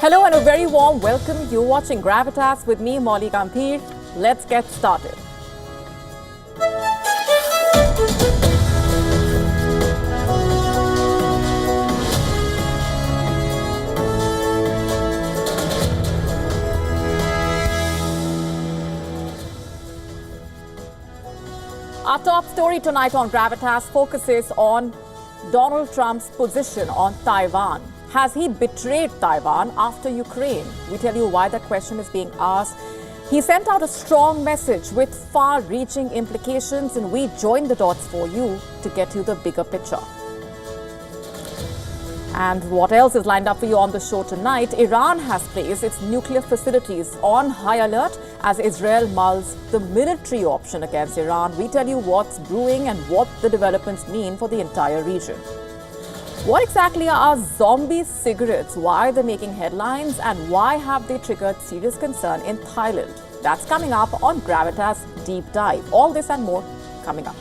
Hello and a very warm welcome. You're watching Gravitas with me, Maha Kumbh. Let's get started. Our top story tonight on Gravitas focuses on Donald Trump's position on Taiwan. Has he betrayed Taiwan after Ukraine? We tell you why that question is being asked. He sent out a strong message with far-reaching implications, and we join the dots for you to get you the bigger picture. And what else is lined up for you on the show tonight? Iran has placed its nuclear facilities on high alert as Israel mulls the military option against Iran. We tell you what's brewing and what the developments mean for the entire region. What exactly are zombie cigarettes? Why are they making headlines? And why have they triggered serious concern in Thailand? That's coming up on Gravitas Deep Dive. All this and more coming up.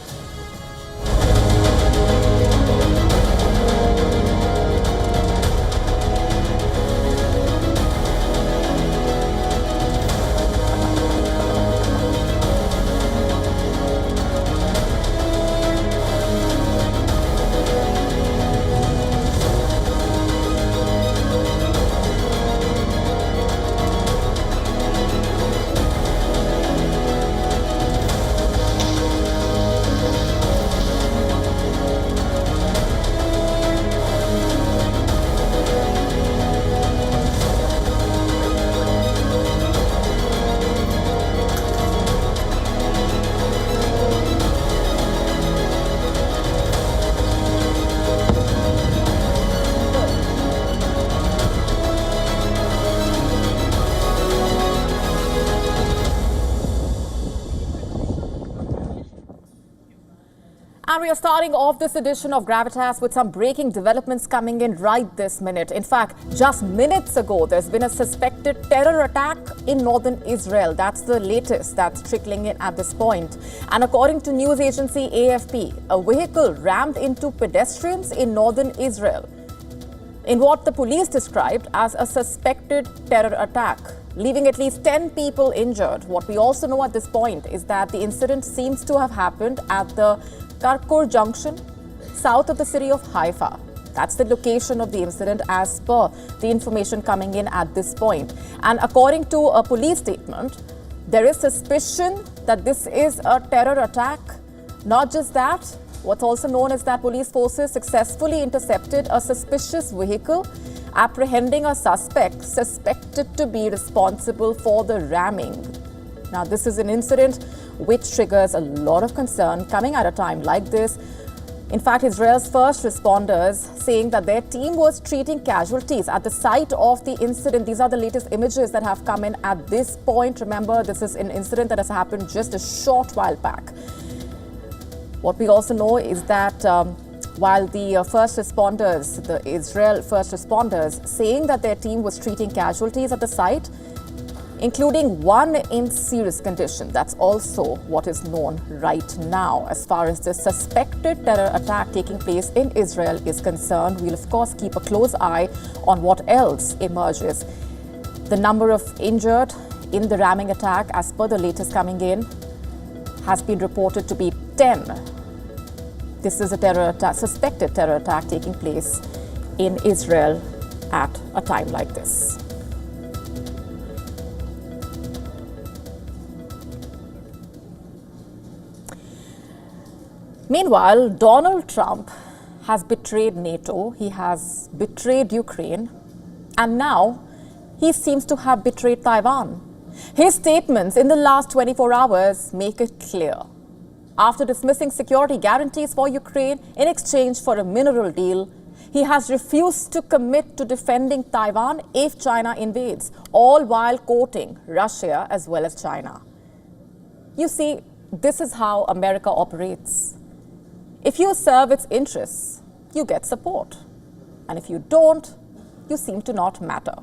And we are starting off this edition of Gravitas with some breaking developments coming in right this minute. In fact, just minutes ago, there's been a suspected terror attack in northern Israel. That's the latest that's trickling in at this point. And according to news agency AFP, a vehicle rammed into pedestrians in northern Israel in what the police described as a suspected terror attack, leaving at least 10 people injured. What we also know at this point is that the incident seems to have happened at the Karkur Junction, south of the city of Haifa. That's the location of the incident as per the information coming in at this point. And according to a police statement, there is suspicion that this is a terror attack. Not just that, what's also known is that police forces successfully intercepted a suspicious vehicle, apprehending a suspect suspected to be responsible for the ramming. Now, this is an incident which triggers a lot of concern coming at a time like this. In fact, Israel's first responders saying that their team was treating casualties at the site of the incident. These are the latest images that have come in at this point. Remember, this is an incident that has happened just a short while back. What we also know is that while the first responders, the Israel first responders, saying that their team was treating casualties at the site, including one in serious condition. That's also what is known right now. As far as the suspected terror attack taking place in Israel is concerned, we'll of course keep a close eye on what else emerges. The number of injured in the ramming attack, as per the latest coming in, has been reported to be 10. This is a terror attack, suspected terror attack taking place in Israel at a time like this. Meanwhile, Donald Trump has betrayed NATO, he has betrayed Ukraine, and now he seems to have betrayed Taiwan. His statements in the last 24 hours make it clear. After dismissing security guarantees for Ukraine in exchange for a mineral deal, he has refused to commit to defending Taiwan if China invades, all while quoting Russia as well as China. You see, this is how America operates. If you serve its interests, you get support. And if you don't, you seem to not matter.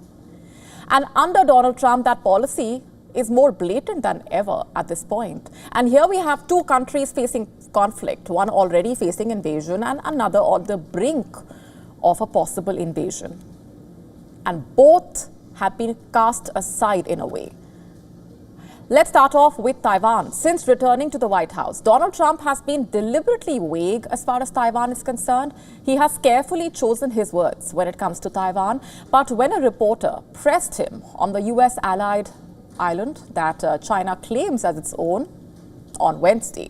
And under Donald Trump, that policy is more blatant than ever at this point. And here we have two countries facing conflict, one already facing invasion and another on the brink of a possible invasion. And both had been cast aside in a way. Let's start off with Taiwan. Since returning to the White House, Donald Trump has been deliberately vague as far as Taiwan is concerned. He has carefully chosen his words when it comes to Taiwan. But when a reporter pressed him on the US allied island that China claims as its own on Wednesday,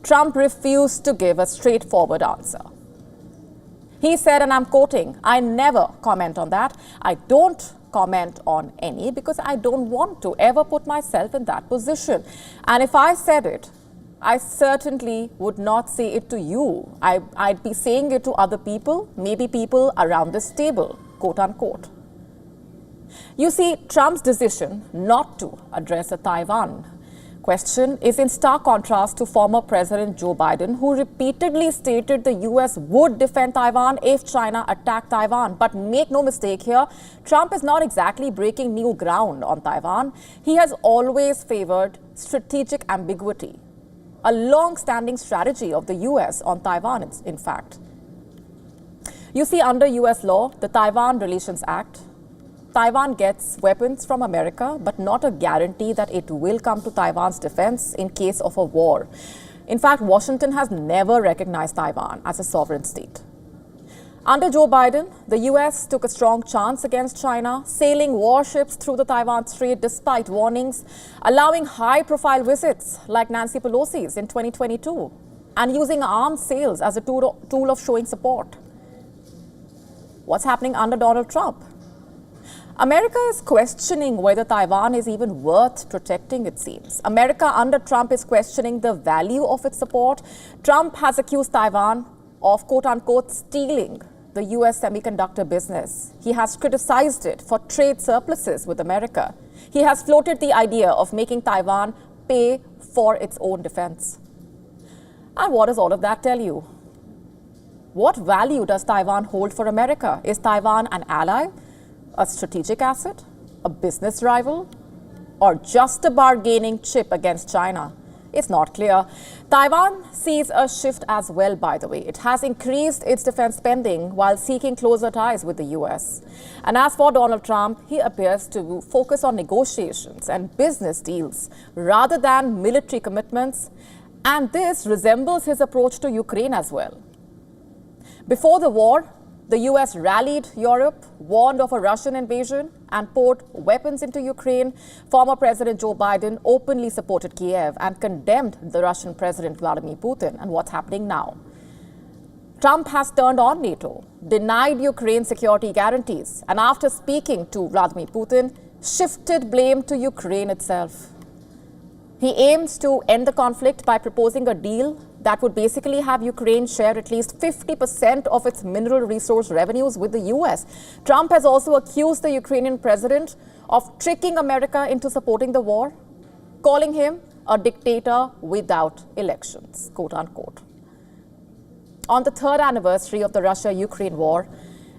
Trump refused to give a straightforward answer. He said, and I'm quoting, "I never comment on that. I don't comment on any because I don't want to ever put myself in that position. And if I said it, I certainly would not say it to you. I'd be saying it to other people, maybe people around this table," quote unquote. You see, Trump's decision not to address the Taiwan question is in stark contrast to former President Joe Biden, who repeatedly stated the US would defend Taiwan if China attacked Taiwan. But make no mistake here, Trump is not exactly breaking new ground on Taiwan. He has always favored strategic ambiguity, a long-standing strategy of the US on Taiwan, in fact. You see, under US law, the Taiwan Relations Act, Taiwan gets weapons from America, but not a guarantee that it will come to Taiwan's defense in case of a war. In fact, Washington has never recognized Taiwan as a sovereign state. Under Joe Biden, the US took a strong chance against China, sailing warships through the Taiwan Strait despite warnings, allowing high-profile visits like Nancy Pelosi's in 2022, and using arms sales as a tool of showing support. What's happening under Donald Trump? America is questioning whether Taiwan is even worth protecting, it seems. America under Trump is questioning the value of its support. Trump has accused Taiwan of, quote-unquote, stealing the US semiconductor business. He has criticized it for trade surpluses with America. He has floated the idea of making Taiwan pay for its own defense. And what does all of that tell you? What value does Taiwan hold for America? Is Taiwan an ally, a strategic asset, a business rival, or just a bargaining chip against China? It's not clear. Taiwan sees a shift as well, by the way. It has increased its defense spending while seeking closer ties with the US. And as for Donald Trump, he appears to focus on negotiations and business deals rather than military commitments. And this resembles his approach to Ukraine as well. Before the war, the US rallied Europe, warned of a Russian invasion, and poured weapons into Ukraine. Former President Joe Biden openly supported Kiev and condemned the Russian President Vladimir Putin. And what's happening now? Trump has turned on NATO, denied Ukraine security guarantees, and after speaking to Vladimir Putin, shifted blame to Ukraine itself. He aims to end the conflict by proposing a deal that would basically have Ukraine share at least 50% of its mineral resource revenues with the US. Trump has also accused the Ukrainian president of tricking America into supporting the war, calling him a dictator without elections, quote unquote. On the third anniversary of the Russia-Ukraine war,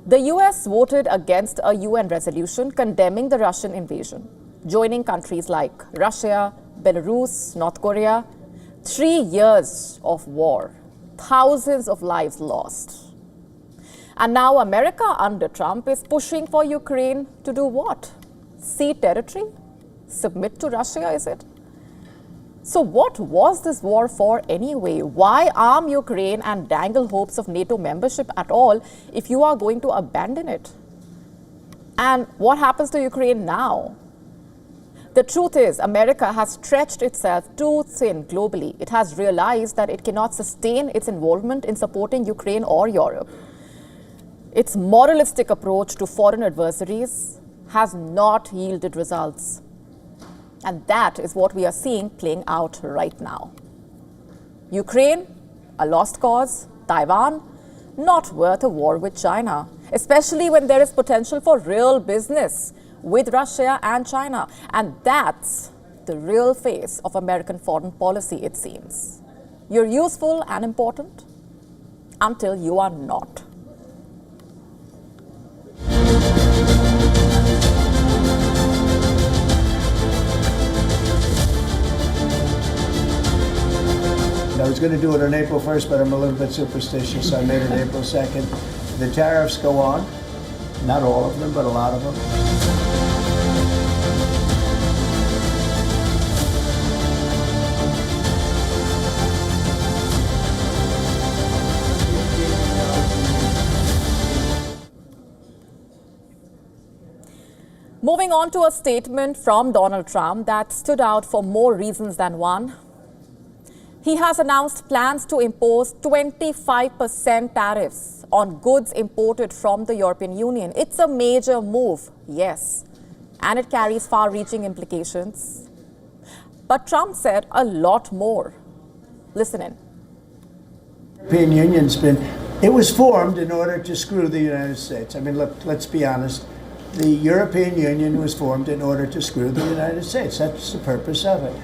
the US voted against a UN resolution condemning the Russian invasion, joining countries like Russia, Belarus, North Korea. 3 years of war, thousands of lives lost. And now America under Trump is pushing for Ukraine to do what? Cede territory? Submit to Russia, is it? So what was this war for anyway? Why arm Ukraine and dangle hopes of NATO membership at all if you are going to abandon it? And what happens to Ukraine now? The truth is, America has stretched itself too thin globally. It has realized that it cannot sustain its involvement in supporting Ukraine or Europe. Its moralistic approach to foreign adversaries has not yielded results. And that is what we are seeing playing out right now. Ukraine, a lost cause. Taiwan, not worth a war with China, especially when there is potential for real business with Russia and China. And that's the real face of American foreign policy, it seems. You're useful and important until you are not. I was going to do it on April 1st, but I'm a little bit superstitious, so I made it April 2nd. The tariffs go on. Not all of them, but a lot of them. Moving on to a statement from Donald Trump that stood out for more reasons than one. He has announced plans to impose 25% tariffs on goods imported from the European Union. It's a major move, yes, and it carries far-reaching implications. But Trump said a lot more. Listen in. The European Union's it was formed in order to screw the United States. I mean, look, let's be honest. The European Union was formed in order to screw the United States. That's the purpose of it.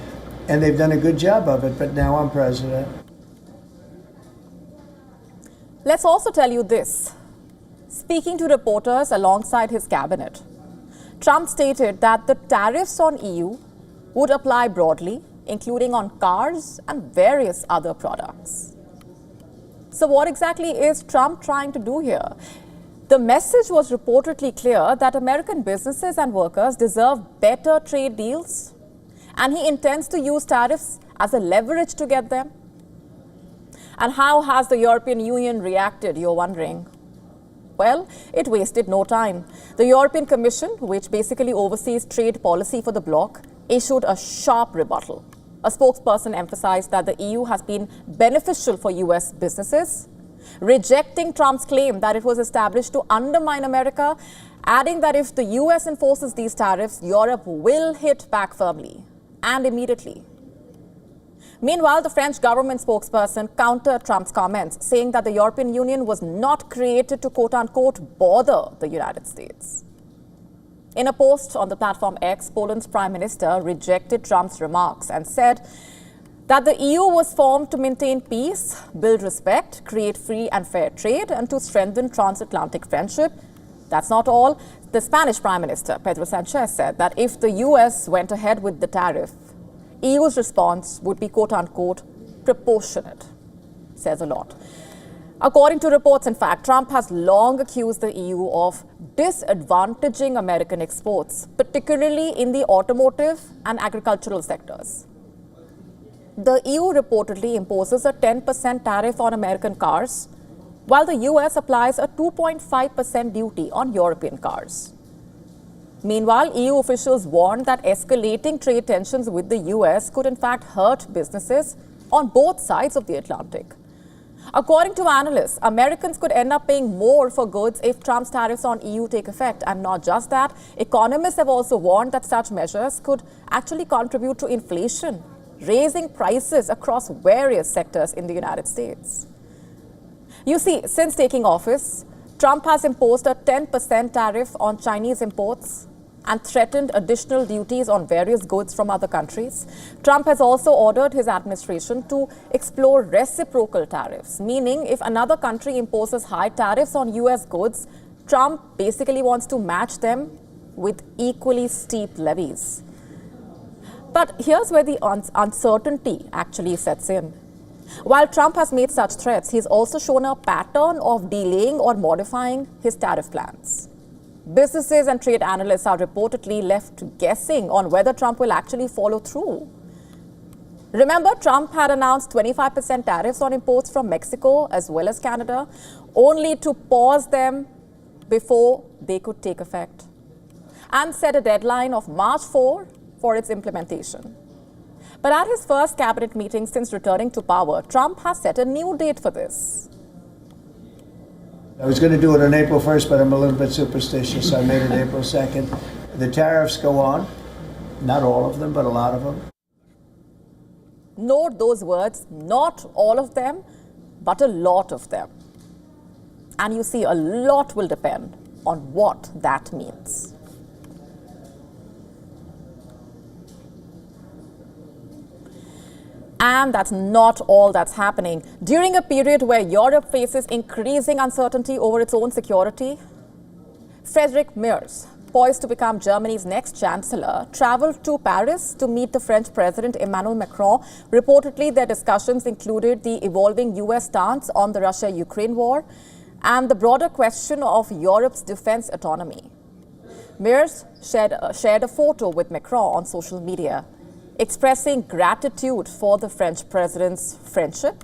And they've done a good job of it, but now I'm president. Let's also tell you this. Speaking to reporters alongside his cabinet, Trump stated that the tariffs on EU would apply broadly, including on cars and various other products. So what exactly is Trump trying to do here? The message was reportedly clear that American businesses and workers deserve better trade deals, and he intends to use tariffs as a leverage to get them. And how has the European Union reacted, you're wondering? Well, it wasted no time. The European Commission, which basically oversees trade policy for the bloc, issued a sharp rebuttal. A spokesperson emphasized that the EU has been beneficial for US businesses, rejecting Trump's claim that it was established to undermine America, adding that if the US enforces these tariffs, Europe will hit back firmly and immediately. Meanwhile, the French government spokesperson countered Trump's comments, saying that the European Union was not created to quote-unquote bother the United States. In a post on the platform X, Poland's prime minister rejected Trump's remarks and said that the EU was formed to maintain peace, build respect, create free and fair trade, and to strengthen transatlantic friendship. That's not all. The Spanish Prime Minister, Pedro Sanchez, said that if the US went ahead with the tariff, EU's response would be, quote-unquote, proportionate. Says a lot. According to reports, in fact, Trump has long accused the EU of disadvantaging American exports, particularly in the automotive and agricultural sectors. The EU reportedly imposes a 10% tariff on American cars, while the US applies a 2.5% duty on European cars. Meanwhile, EU officials warned that escalating trade tensions with the US could in fact hurt businesses on both sides of the Atlantic. According to analysts, Americans could end up paying more for goods if Trump's tariffs on EU take effect. And not just that, economists have also warned that such measures could actually contribute to inflation, raising prices across various sectors in the United States. You see, since taking office, Trump has imposed a 10% tariff on Chinese imports and threatened additional duties on various goods from other countries. Trump has also ordered his administration to explore reciprocal tariffs, meaning if another country imposes high tariffs on US goods, Trump basically wants to match them with equally steep levies. But here's where the uncertainty actually sets in. While Trump has made such threats, he's also shown a pattern of delaying or modifying his tariff plans. Businesses and trade analysts are reportedly left guessing on whether Trump will actually follow through. Remember, Trump had announced 25% tariffs on imports from Mexico as well as Canada, only to pause them before they could take effect, and set a deadline of March 4 for its implementation. But at his first cabinet meeting since returning to power, Trump has set a new date for this. I was going to do it on April 1st, but I'm a little bit superstitious, so I made it April 2nd. The tariffs go on, not all of them, but a lot of them. Note those words, not all of them, but a lot of them. And you see, a lot will depend on what that means. And that's not all that's happening. During a period where Europe faces increasing uncertainty over its own security, Friedrich Merz, poised to become Germany's next chancellor, traveled to Paris to meet the French President Emmanuel Macron. Reportedly, their discussions included the evolving US stance on the Russia-Ukraine war and the broader question of Europe's defense autonomy. Merz shared a photo with Macron on social media, expressing gratitude for the French president's friendship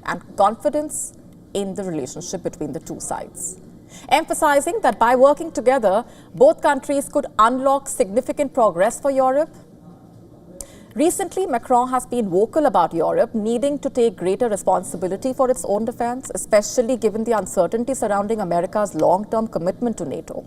and confidence in the relationship between the two sides. emphasizing that by working together, both countries could unlock significant progress for Europe. Recently, Macron has been vocal about Europe needing to take greater responsibility for its own defense, especially given the uncertainty surrounding America's long-term commitment to NATO.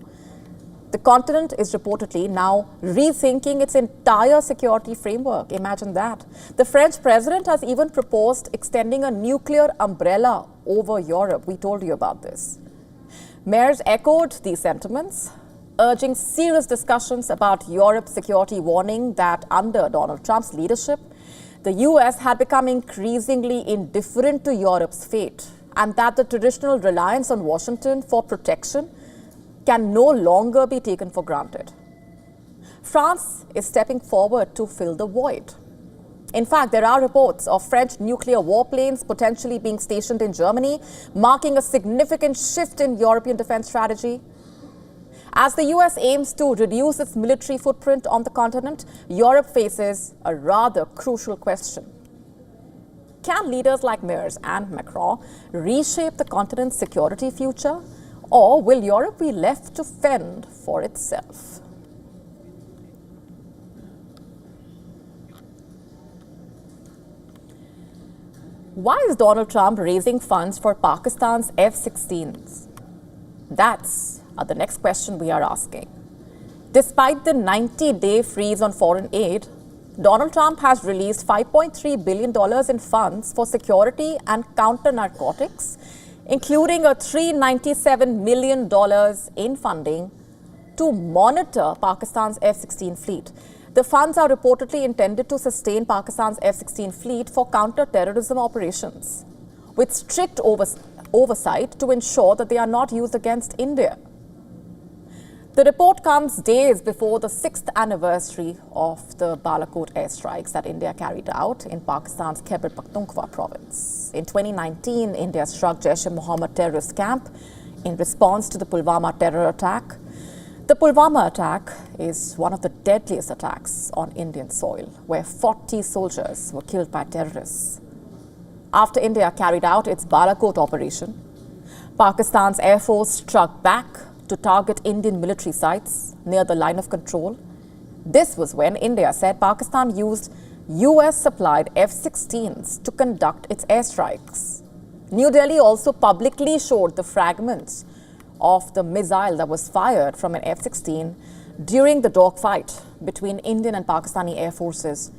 The continent is reportedly now rethinking its entire security framework. Imagine that. The French president has even proposed extending a nuclear umbrella over Europe. We told you about this. Mayors echoed these sentiments, urging serious discussions about Europe's security, warning that under Donald Trump's leadership, the US had become increasingly indifferent to Europe's fate, and that the traditional reliance on Washington for protection can no longer be taken for granted. France is stepping forward to fill the void. In fact, there are reports of French nuclear warplanes potentially being stationed in Germany, marking a significant shift in European defense strategy. As the US aims to reduce its military footprint on the continent, Europe faces a rather crucial question. Can leaders like Merz and Macron reshape the continent's security future, or will Europe be left to fend for itself? Why is Donald Trump raising funds for Pakistan's F-16s? That's the next question we are asking. Despite the 90-day freeze on foreign aid, Donald Trump has released $5.3 billion in funds for security and counter-narcotics, including a $397 million in funding to monitor Pakistan's F-16 fleet. The funds are reportedly intended to sustain Pakistan's F-16 fleet for counter-terrorism operations, with strict oversight to ensure that they are not used against India. The report comes days before the 6th anniversary of the Balakot airstrikes that India carried out in Pakistan's Khyber Pakhtunkhwa province. In 2019, India struck Jaish-e-Mohammed terrorist camp in response to the Pulwama terror attack. The Pulwama attack is one of the deadliest attacks on Indian soil, where 40 soldiers were killed by terrorists. After India carried out its Balakot operation, Pakistan's Air Force struck back to target Indian military sites near the line of control. This was when India said Pakistan used US-supplied F-16s to conduct its airstrikes. New Delhi also publicly showed the fragments of the missile that was fired from an F-16 during the dogfight between Indian and Pakistani air forces.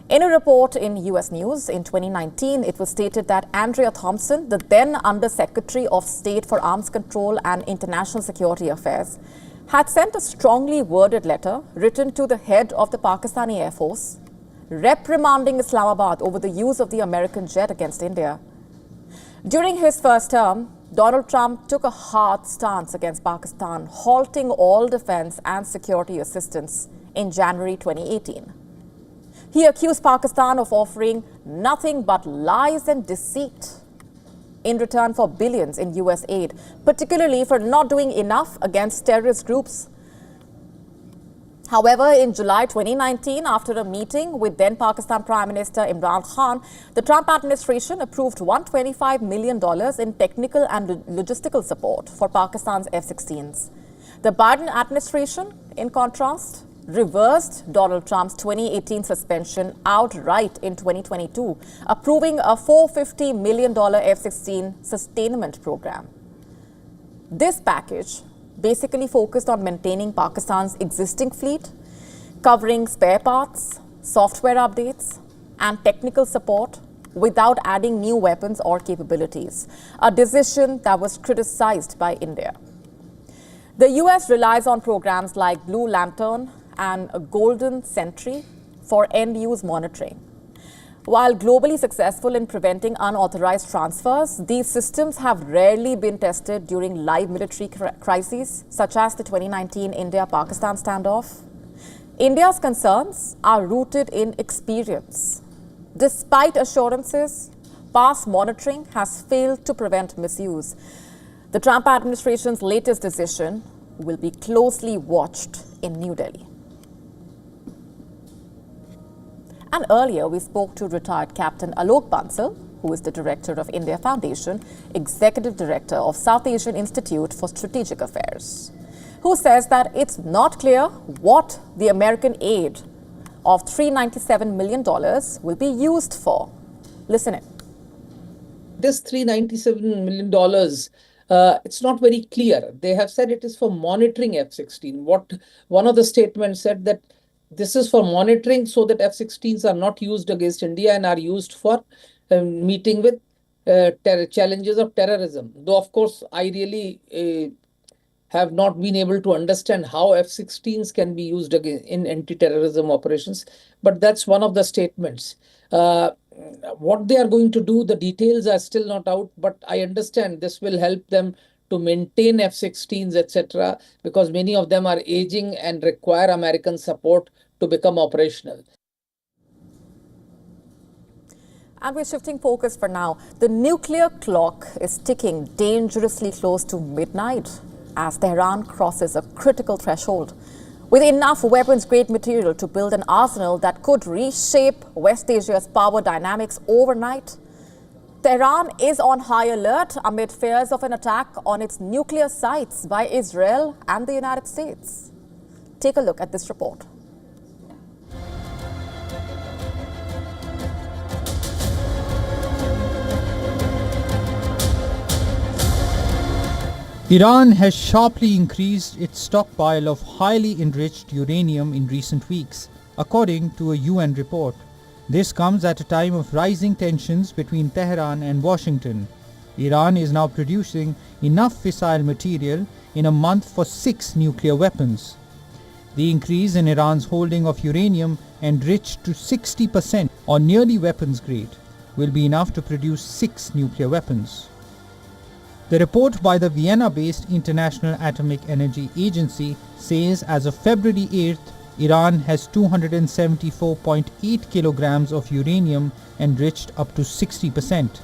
In a report in US News in 2019, it was stated that Andrea Thompson, the then Under-Secretary of State for Arms Control and International Security Affairs, had sent a strongly worded letter written to the head of the Pakistani Air Force, reprimanding Islamabad over the use of the American jet against India. During his first term, Donald Trump took a hard stance against Pakistan, halting all defense and security assistance in January 2018. He accused Pakistan of offering nothing but lies and deceit in return for billions in US aid, particularly for not doing enough against terrorist groups. However, in July 2019, after a meeting with then Pakistan Prime Minister Imran Khan, the Trump administration approved $125 million in technical and logistical support for Pakistan's F-16s. The Biden administration, in contrast, reversed Donald Trump's 2018 suspension outright in 2022, approving a $450 million F-16 sustainment program. This package basically focused on maintaining Pakistan's existing fleet, covering spare parts, software updates, and technical support without adding new weapons or capabilities, a decision that was criticized by India. The US relies on programs like Blue Lantern and a Golden Sentry for end-use monitoring. While globally successful in preventing unauthorized transfers, these systems have rarely been tested during live military crises, such as the 2019 India-Pakistan standoff. India's concerns are rooted in experience. Despite assurances, past monitoring has failed to prevent misuse. The Trump administration's latest decision will be closely watched in New Delhi. And earlier, we spoke to retired Captain Alok Bansal, who is the director of India Foundation, executive director of South Asian Institute for Strategic Affairs, who says that it's not clear what the American aid of $397 million will be used for. Listen in. This $397 million, it's not very clear. They have said it is for monitoring F-16. One of the statements said that this is for monitoring so that F-16s are not used against India and are used for meeting with challenges of terrorism. Though, of course, I really have not been able to understand how F-16s can be used again in anti-terrorism operations. But that's one of the statements. What they are going to do, the details are still not out, but I understand this will help them to maintain F-16s, etc., because many of them are aging and require American support to become operational. And we're shifting focus for now. The nuclear clock is ticking dangerously close to midnight as Tehran crosses a critical threshold. With enough weapons-grade material to build an arsenal that could reshape West Asia's power dynamics overnight, Tehran is on high alert amid fears of an attack on its nuclear sites by Israel and the United States. Take a look at this report. Iran has sharply increased its stockpile of highly enriched uranium in recent weeks, according to a UN report. This comes at a time of rising tensions between Tehran and Washington. Iran is now producing enough fissile material in a month for 6 nuclear weapons. The increase in Iran's holding of uranium enriched to 60% or nearly weapons grade will be enough to produce 6 nuclear weapons. The report by the Vienna-based International Atomic Energy Agency says as of February 8th, Iran has 274.8 kilograms of uranium enriched up to 60%.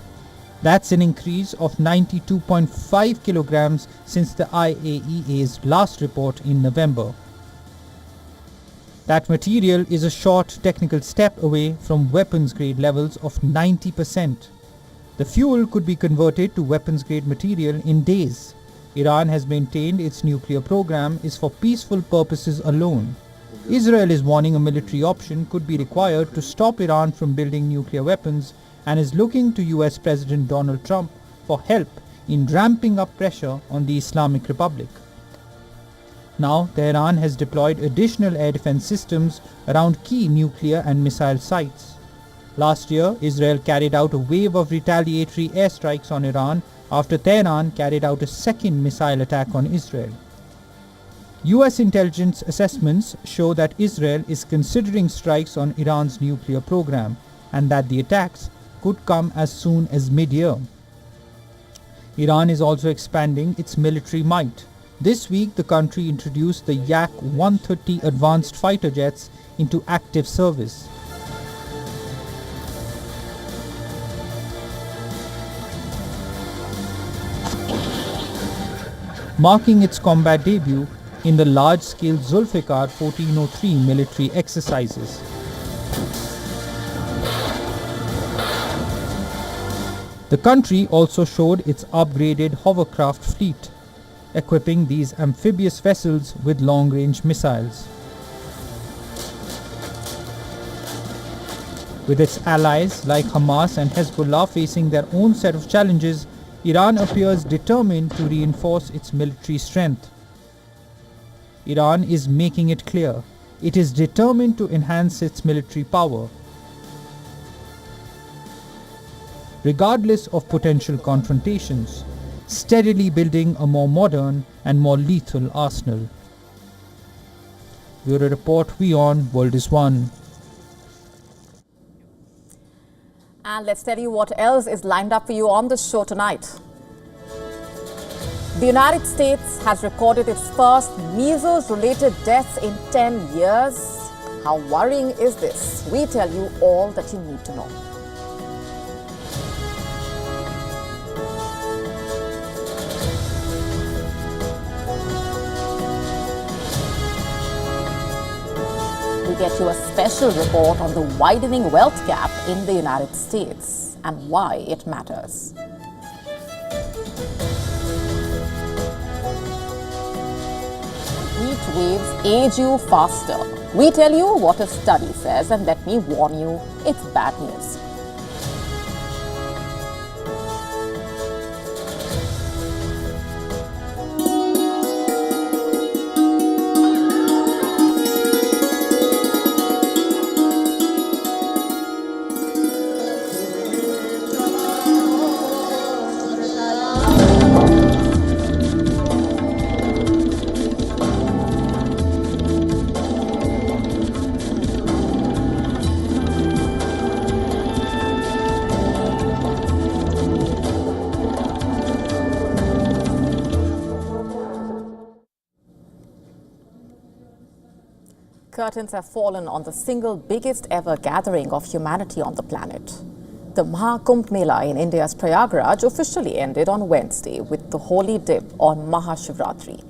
That's an increase of 92.5 kilograms since the IAEA's last report in November. That material is a short technical step away from weapons-grade levels of 90%. The fuel could be converted to weapons-grade material in days. Iran has maintained its nuclear program is for peaceful purposes alone. Israel is warning a military option could be required to stop Iran from building nuclear weapons and is looking to US President Donald Trump for help in ramping up pressure on the Islamic Republic. Now, Tehran has deployed additional air defense systems around key nuclear and missile sites. Last year, Israel carried out a wave of retaliatory airstrikes on Iran after Tehran carried out a second missile attack on Israel. US intelligence assessments show that Israel is considering strikes on Iran's nuclear program and that the attacks could come as soon as mid-year. Iran is also expanding its military might. This week, the country introduced the Yak-130 advanced fighter jets into active service. Marking its combat debut in the large-scale Zulfikar 1403 military exercises. The country also showed its upgraded hovercraft fleet, equipping these amphibious vessels with long-range missiles. With its allies like Hamas and Hezbollah facing their own set of challenges, Iran appears determined to reinforce its military strength. Iran is making it clear it is determined to enhance its military power, regardless of potential confrontations, steadily building a more modern and more lethal arsenal. Bureau Report, WION World is One. And let's tell you what else is lined up for you on the show tonight. The United States has recorded its first measles-related deaths in 10 years. How worrying is this? We tell you all that you need to know. We get you a special report on the widening wealth gap in the United States. and why it matters. Heat waves age you faster. We tell you what a study says, and let me warn you, it's bad news. Curtains have fallen on the single biggest ever gathering of humanity on the planet. The Maha Kumbh Mela in India's Prayagraj officially ended on Wednesday with the holy dip on Maha Shivratri.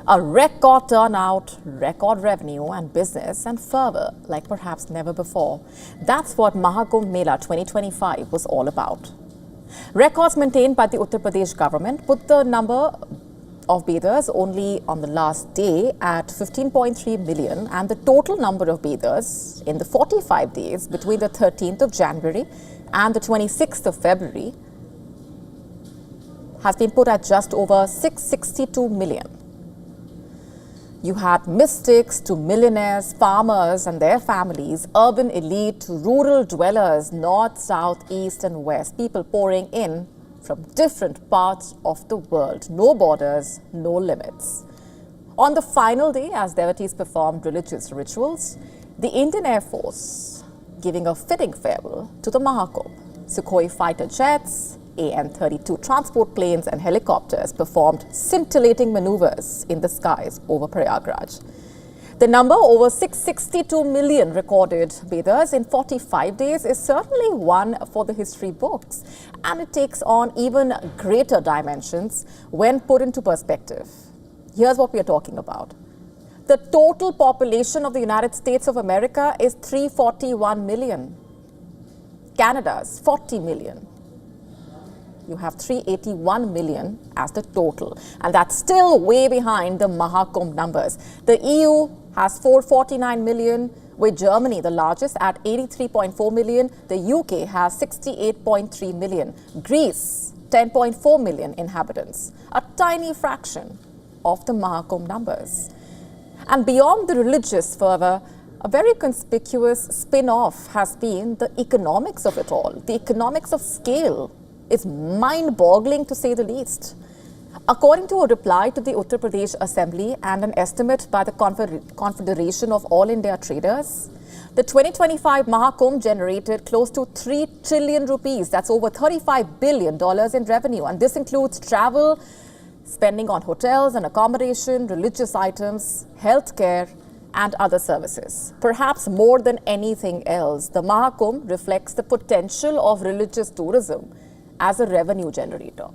A record turnout, record revenue and business and fervor like perhaps never before. That's what Maha Kumbh Mela 2025 was all about. Records maintained by the Uttar Pradesh government put the number of bathers only on the last day at 15.3 million, and the total number of bathers in the 45 days between the 13th of January and the 26th of February has been put at just over 662 million. You had mystics to millionaires, farmers and their families, urban elite to rural dwellers, north, south, east and west, people pouring in from different parts of the world. No borders, no limits. On the final day, as devotees performed religious rituals, the Indian Air Force giving a fitting farewell to the Maha Kumbh. Sukhoi fighter jets, AN-32 transport planes and helicopters performed scintillating maneuvers in the skies over Prayagraj. The number over 662 million recorded bathers in 45 days is certainly one for the history books, and it takes on even greater dimensions when put into perspective. Here's what we are talking about. The total population of the United States of America is 341 million. Canada's 40 million. You have 381 million as the total, and that's still way behind the Maha Kumbh numbers. The EU has 449 million, with Germany the largest at 83.4 million. The UK has 68.3 million. Greece, 10.4 million inhabitants, a tiny fraction of the Maha Kumbh numbers. And beyond the religious fervor, a very conspicuous spin-off has been the economics of it all. The economics of scale is mind-boggling, to say the least. According to a reply to the Uttar Pradesh Assembly and an estimate by the Confederation of All India Traders, the 2025 Maha Kumbh generated close to 3 trillion rupees. That's over $35 billion in revenue. And this includes travel, spending on hotels and accommodation, religious items, healthcare, and other services. Perhaps more than anything else, the Maha Kumbh reflects the potential of religious tourism as a revenue generator.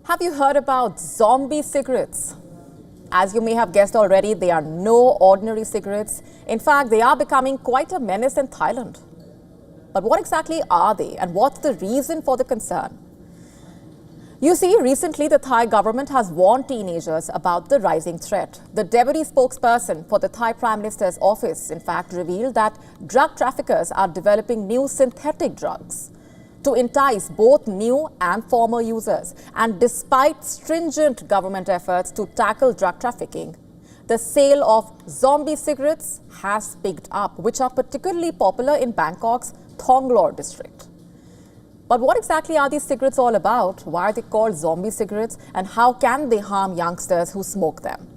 Have you heard about zombie cigarettes? As you may have guessed already, they are no ordinary cigarettes. In fact, they are becoming quite a menace in Thailand. But what exactly are they, and what's the reason for the concern? You see, recently the Thai government has warned teenagers about the rising threat. The deputy spokesperson for the Thai Prime Minister's office, in fact, revealed that drug traffickers are developing new synthetic drugs to entice both new and former users. And despite stringent government efforts to tackle drug trafficking, the sale of zombie cigarettes has picked up, which are particularly popular in Bangkok's Thonglor district. But what exactly are these cigarettes all about? Why are they called zombie cigarettes? And how can they harm youngsters who smoke them?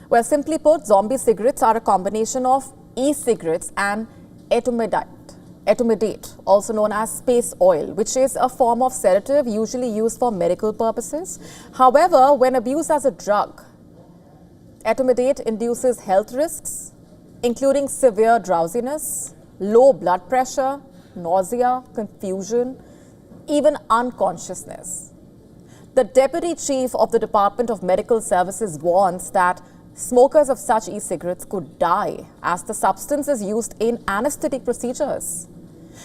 Well, simply put, zombie cigarettes are a combination of e-cigarettes and etomidate, also known as space oil, which is a form of sedative usually used for medical purposes. However, when abused as a drug, etomidate induces health risks, including severe drowsiness, low blood pressure, nausea, confusion, even unconsciousness. The Deputy Chief of the Department of Medical Services warns that smokers of such e-cigarettes could die as the substance is used in anesthetic procedures.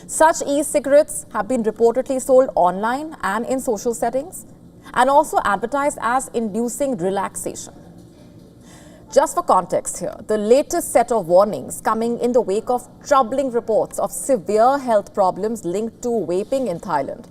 Such e-cigarettes have been reportedly sold online and in social settings and also advertised as inducing relaxation. Just for context here, the latest set of warnings coming in the wake of troubling reports of severe health problems linked to vaping in Thailand,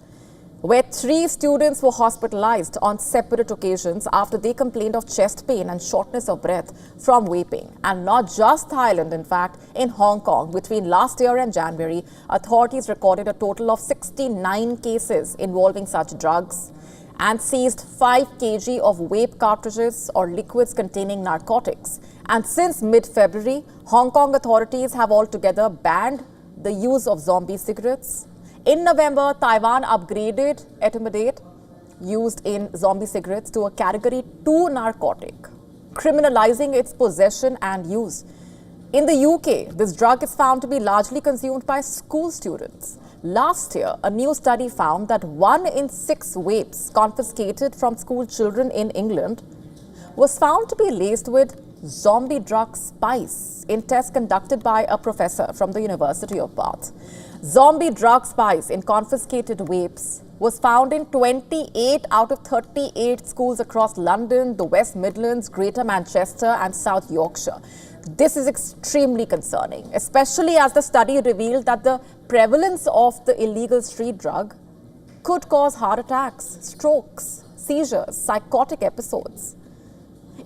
where 3 students were hospitalized on separate occasions after they complained of chest pain and shortness of breath from vaping. And not just Thailand, in fact, in Hong Kong, between last year and January, authorities recorded a total of 69 cases involving such drugs and seized 5 kg of vape cartridges or liquids containing narcotics. And since mid-February, Hong Kong authorities have altogether banned the use of zombie cigarettes. In November, Taiwan upgraded etomidate used in zombie cigarettes to a category 2 narcotic, criminalizing its possession and use. In the UK, this drug is found to be largely consumed by school students. Last year, a new study found that 1 in 6 vapes confiscated from school children in England was found to be laced with zombie drug spice in tests conducted by a professor from the University of Bath. Zombie drug spice in confiscated vapes was found in 28 out of 38 schools across London, the West Midlands, Greater Manchester and South Yorkshire. This is extremely concerning, especially as the study revealed that the prevalence of the illegal street drug could cause heart attacks, strokes, seizures, psychotic episodes.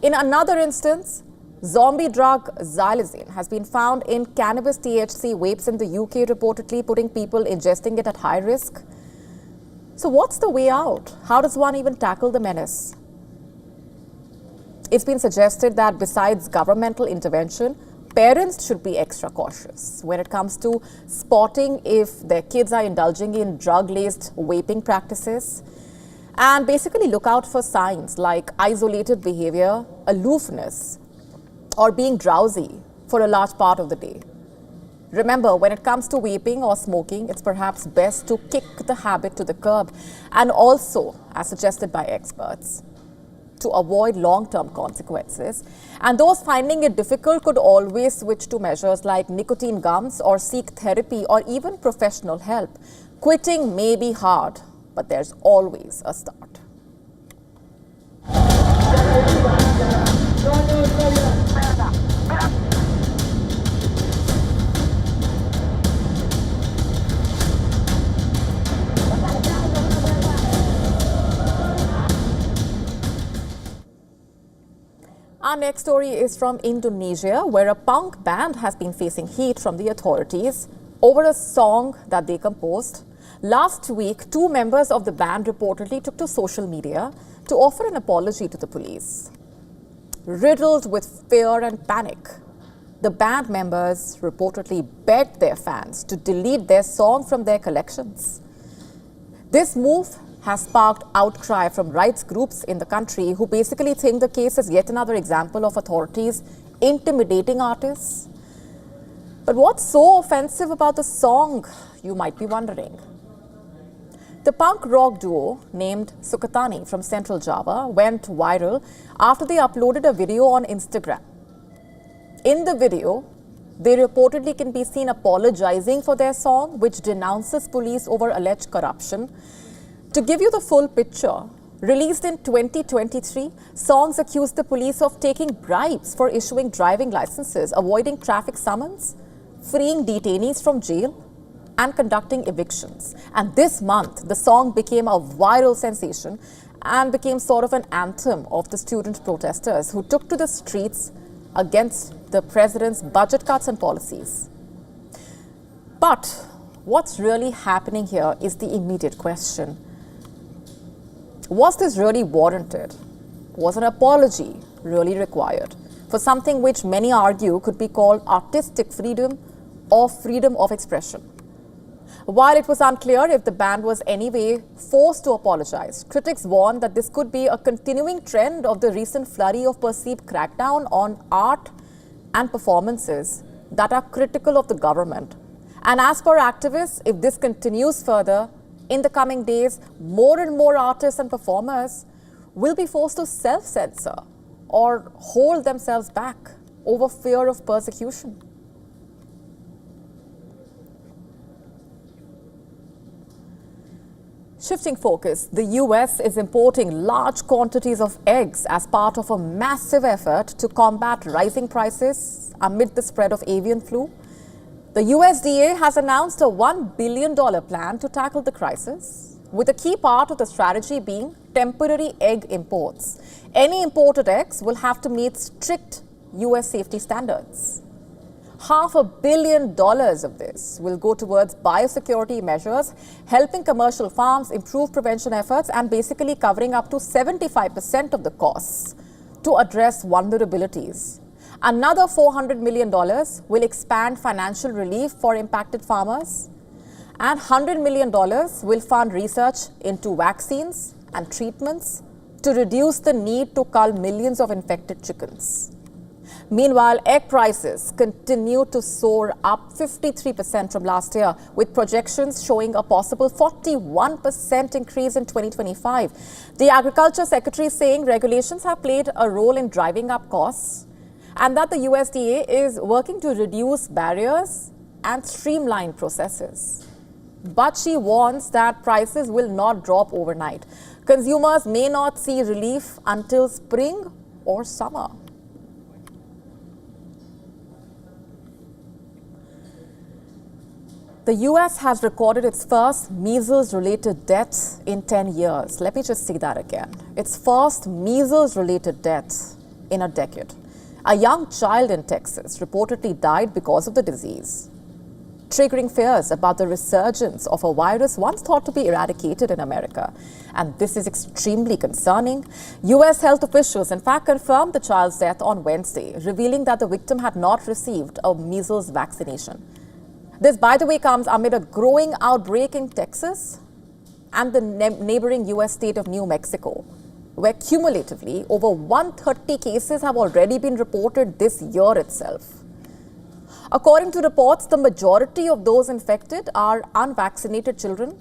In another instance, zombie drug xylazine has been found in cannabis THC vapes in the UK, reportedly putting people ingesting it at high risk. So what's the way out? How does one even tackle the menace? It's been suggested that besides governmental intervention, parents should be extra cautious when it comes to spotting if their kids are indulging in drug-laced vaping practices, and basically look out for signs like isolated behavior, aloofness, or being drowsy for a large part of the day. Remember, when it comes to vaping or smoking, it's perhaps best to kick the habit to the curb, and also, as suggested by experts, to avoid long-term consequences. And those finding it difficult could always switch to measures like nicotine gums or seek therapy or even professional help. Quitting may be hard, but there's always a start. Our next story is from Indonesia, where a punk band has been facing heat from the authorities over a song that they composed. Last week, 2 members of the band reportedly took to social media to offer an apology to the police. Riddled with fear and panic, the band members reportedly begged their fans to delete their song from their collections. This move has sparked outcry from rights groups in the country who basically think the case is yet another example of authorities intimidating artists. But what's so offensive about the song, you might be wondering? The punk rock duo named Sukatani from Central Java went viral after they uploaded a video on Instagram. In the video, they reportedly can be seen apologizing for their song, which denounces police over alleged corruption. To give you the full picture, released in 2023, songs accused the police of taking bribes for issuing driving licenses, avoiding traffic summons, freeing detainees from jail, and conducting evictions. And this month, the song became a viral sensation and became sort of an anthem of the student protesters who took to the streets against the president's budget cuts and policies. But what's really happening here is the immediate question. Was this really warranted? Was an apology really required for something which many argue could be called artistic freedom or freedom of expression? While it was unclear if the band was anyway forced to apologize, critics warned that this could be a continuing trend of the recent flurry of perceived crackdown on art and performances that are critical of the government. And as per activists, if this continues further, In the coming days, more and more artists and performers will be forced to self-censor or hold themselves back over fear of persecution. Shifting focus, the US is importing large quantities of eggs as part of a massive effort to combat rising prices amid the spread of avian flu. The USDA has announced a $1 billion plan to tackle the crisis, with a key part of the strategy being temporary egg imports. Any imported eggs will have to meet strict US safety standards. $500 million of this will go towards biosecurity measures, helping commercial farms improve prevention efforts and basically covering up to 75% of the costs to address vulnerabilities. Another $400 million will expand financial relief for impacted farmers, and $100 million will fund research into vaccines and treatments to reduce the need to cull millions of infected chickens. Meanwhile, egg prices continue to soar up 53% from last year, with projections showing a possible 41% increase in 2025. The Agriculture Secretary is saying regulations have played a role in driving up costs and that the USDA is working to reduce barriers and streamline processes. But she warns that prices will not drop overnight. Consumers may not see relief until spring or summer. The US has recorded its first measles-related death in 10 years. Let me just say that again. Its first measles-related death in a decade. A young child in Texas reportedly died because of the disease, triggering fears about the resurgence of a virus once thought to be eradicated in America. And this is extremely concerning. US health officials, in fact, confirmed the child's death on Wednesday, revealing that the victim had not received a measles vaccination. This, by the way, comes amid a growing outbreak in Texas and the neighboring US state of New Mexico, where cumulatively over 130 cases have already been reported this year itself. According to reports, the majority of those infected are unvaccinated children,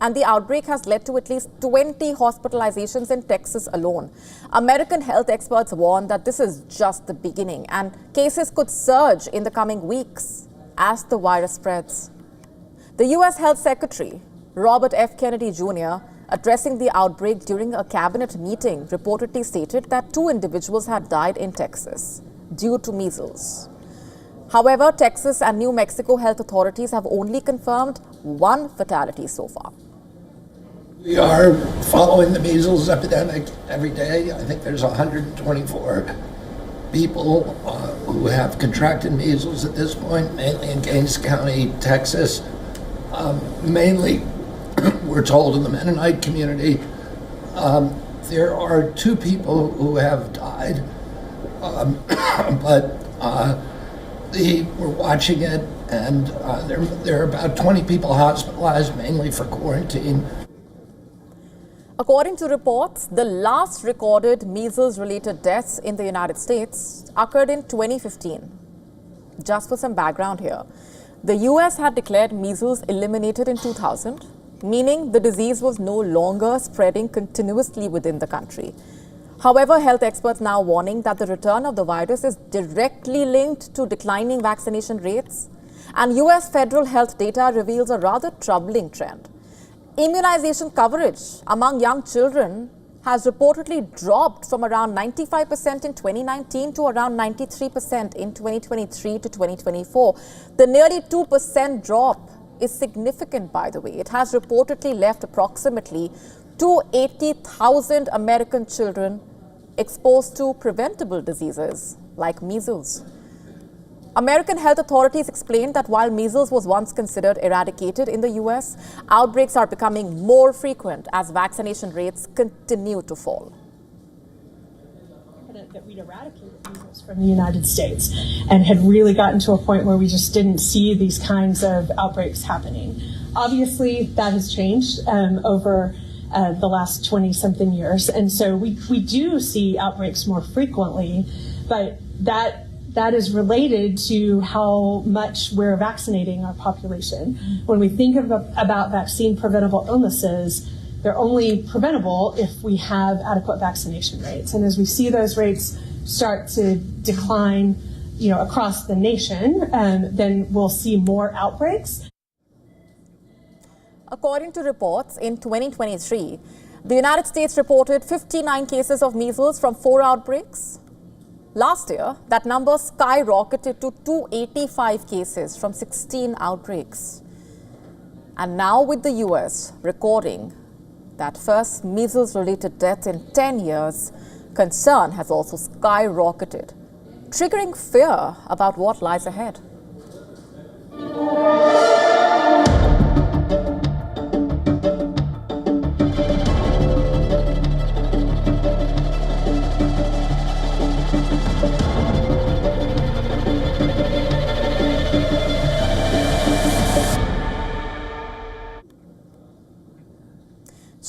and the outbreak has led to at least 20 hospitalizations in Texas alone. American health experts warn that this is just the beginning, and cases could surge in the coming weeks as the virus spreads. The US Health Secretary, Robert F. Kennedy Jr., addressing the outbreak during a cabinet meeting, reportedly stated that 2 individuals had died in Texas due to measles. However, Texas and New Mexico health authorities have only confirmed 1 fatality so far. We are following the measles epidemic every day. I think there's 124 people who have contracted measles at this point, mainly in Gaines County, Texas. Mainly, we're told, in the Mennonite community. There are 2 people who have died, but we're watching it, and there are about 20 people hospitalized, mainly for quarantine. According to reports, the last recorded measles-related deaths in the United States occurred in 2015. Just for some background here, the US had declared measles eliminated in 2000, meaning the disease was no longer spreading continuously within the country. However, health experts now warning that the return of the virus is directly linked to declining vaccination rates, and US federal health data reveals a rather troubling trend. Immunization coverage among young children has reportedly dropped from around 95% in 2019 to around 93% in 2023 to 2024. The nearly 2% drop is significant, by the way. It has reportedly left approximately 280,000 American children exposed to preventable diseases like measles. American health authorities explained that while measles was once considered eradicated in the US, outbreaks are becoming more frequent as vaccination rates continue to fall. That we'd eradicated measles from the United States and had really gotten to a point where we just didn't see these kinds of outbreaks happening. Obviously, that has changed over the last 20-something years, and so we do see outbreaks more frequently, but that that is related to how much we're vaccinating our population. When we think about vaccine preventable illnesses, they're only preventable if we have adequate vaccination rates. And as we see those rates start to decline, across the nation, then we'll see more outbreaks. According to reports, in 2023, the United States reported 59 cases of measles from 4 outbreaks. Last year, that number skyrocketed to 285 cases from 16 outbreaks. And now with the US recording that first measles-related death in 10 years, concern has also skyrocketed, triggering fear about what lies ahead.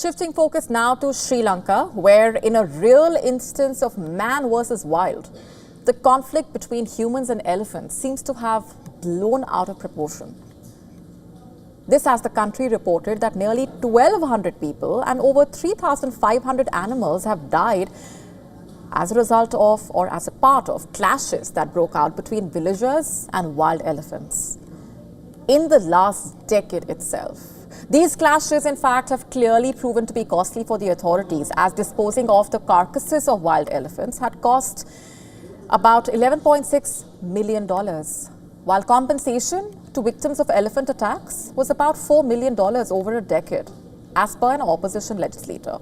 Shifting focus now to Sri Lanka, where in a real instance of man versus wild, the conflict between humans and elephants seems to have blown out of proportion. This as the country reported that nearly 1,200 people and over 3,500 animals have died as a result of or as a part of clashes that broke out between villagers and wild elephants. In the last decade itself, these clashes, in fact, have clearly proven to be costly for the authorities, as disposing of the carcasses of wild elephants had cost about $11.6 million, while compensation to victims of elephant attacks was about $4 million over a decade, as per an opposition legislator.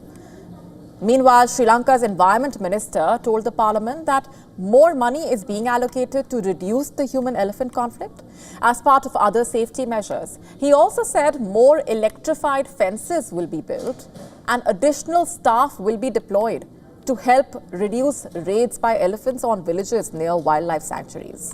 Meanwhile, Sri Lanka's Environment Minister told the parliament that more money is being allocated to reduce the human-elephant conflict as part of other safety measures. He also said more electrified fences will be built and additional staff will be deployed to help reduce raids by elephants on villages near wildlife sanctuaries.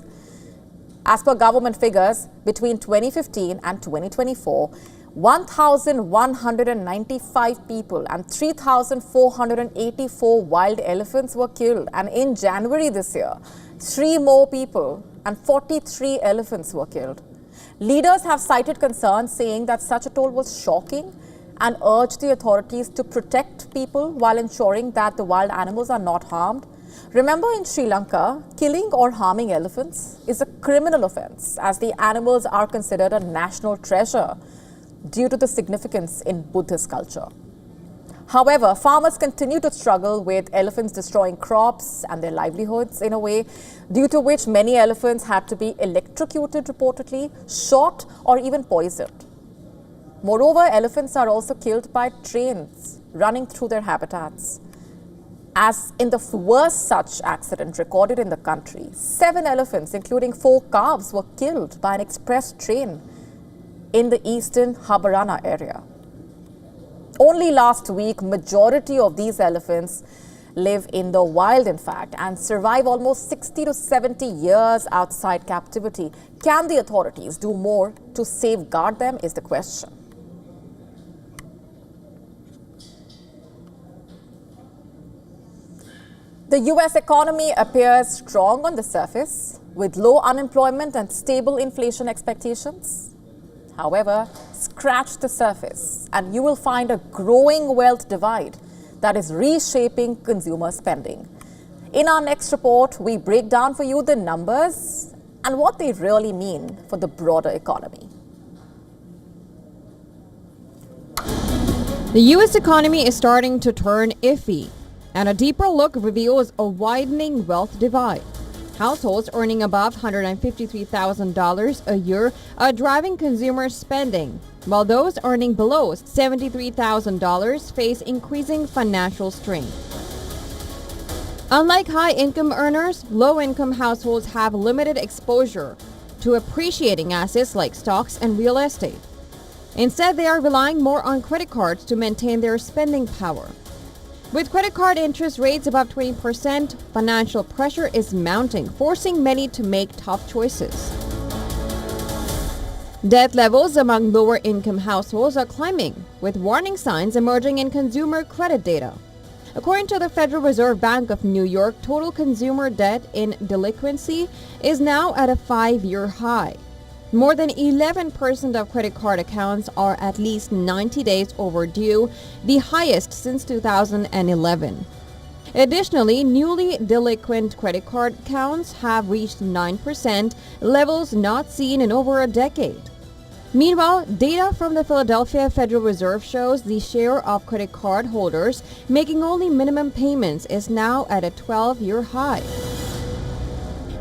As per government figures, between 2015 and 2024, 1,195 people and 3,484 wild elephants were killed. And in January this year, 3 more people and 43 elephants were killed. Leaders have cited concerns, saying that such a toll was shocking and urged the authorities to protect people while ensuring that the wild animals are not harmed. Remember, in Sri Lanka, killing or harming elephants is a criminal offense, as the animals are considered a national treasure due to the significance in Buddhist culture. However, farmers continue to struggle with elephants destroying crops and their livelihoods in a way due to which many elephants had to be electrocuted reportedly, shot or even poisoned. Moreover, elephants are also killed by trains running through their habitats. As in the worst such accident recorded in the country, 7 elephants, including 4 calves, were killed by an express train in the eastern Habarana area. Only last week, majority of these elephants live in the wild, in fact, and survive almost 60 to 70 years outside captivity. Can the authorities do more to safeguard them is the question. The US economy appears strong on the surface, with low unemployment and stable inflation expectations. However, scratch the surface and you will find a growing wealth divide that is reshaping consumer spending. In our next report, we break down for you the numbers and what they really mean for the broader economy. The U.S. economy is starting to turn iffy, and a deeper look reveals a widening wealth divide. Households earning above $153,000 a year are driving consumer spending, while those earning below $73,000 face increasing financial strain. Unlike high-income earners, low-income households have limited exposure to appreciating assets like stocks and real estate. Instead, they are relying more on credit cards to maintain their spending power. With credit card interest rates above 20%, financial pressure is mounting, forcing many to make tough choices. Debt levels among lower-income households are climbing, with warning signs emerging in consumer credit data. According to the Federal Reserve Bank of New York, total consumer debt in delinquency is now at a 5-year high. More than 11% of credit card accounts are at least 90 days overdue, the highest since 2011. Additionally, newly delinquent credit card accounts have reached 9%, levels not seen in over a decade. Meanwhile, data from the Philadelphia Federal Reserve shows the share of credit card holders making only minimum payments is now at a 12-year high.